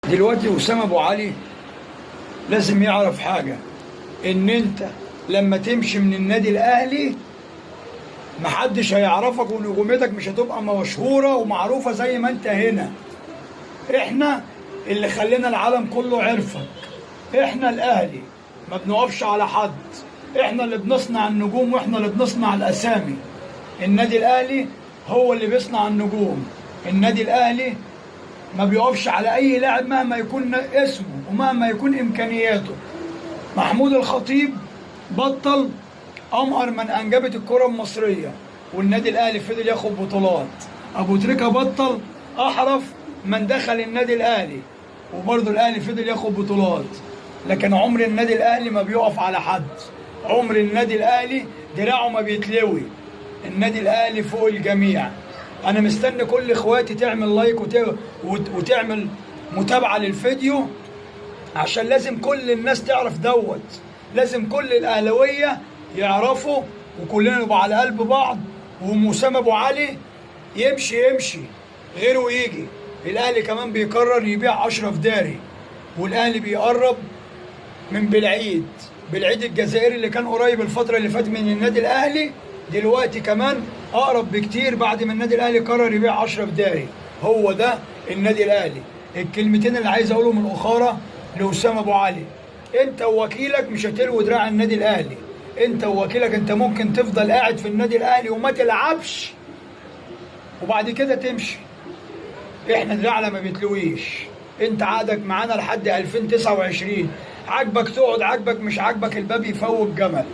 دلوقتي أسامة أبو علي لازم يعرف حاجة، إن أنت لما تمشي من النادي الأهلي محدش هيعرفك ونجوميتك مش هتبقى مشهورة ومعروفة زي ما أنت هنا. إحنا اللي خلينا العالم كله عرفك، إحنا الأهلي ما بنقفش على حد، إحنا اللي بنصنع النجوم وإحنا اللي بنصنع الأسامي. النادي الأهلي هو اللي بيصنع النجوم. النادي الأهلي ما بيقفش على أي لاعب مهما يكون اسمه ومهما يكون إمكانياته. محمود الخطيب بطل أمهر من أنجبت الكرة المصرية والنادي الأهلي فضل ياخد بطولات. أبو تريكة بطل أحرف من دخل النادي الأهلي وبرضه الأهلي فضل ياخد بطولات. لكن عمر النادي الأهلي ما بيقف على حد، عمر النادي الأهلي دراعه ما بيتلوي. النادي الأهلي فوق الجميع. أنا مستني كل إخواتي تعمل لايك وتعمل متابعة للفيديو، عشان لازم كل الناس تعرف دوت. لازم كل الأهلاوية يعرفوا وكلنا نبقى على قلب بعض. وأسامة أبو علي يمشي غيره يجي. الأهلي كمان بيقرر يبيع أشرف داري، والأهلي بيقرب من بالعيد الجزائري اللي كان قريب الفترة اللي فاتت من النادي الأهلي، دلوقتي كمان أقرب بكتير بعد ما النادي الأهلي قرر يبيع أشرف داري. هو ده النادي الأهلي. الكلمتين اللي عايز أقولهم الأخرى لأسامة أبو علي: أنت ووكيلك مش هتلوي دراع النادي الأهلي. أنت ووكيلك أنت ممكن تفضل قاعد في النادي الأهلي وما تلعبش وبعد كده تمشي. إحنا دراعنا ما بيتلويش. أنت عقدك معانا لحد 2029، عاجبك تقعد، عاجبك مش عاجبك الباب يفوق جمل.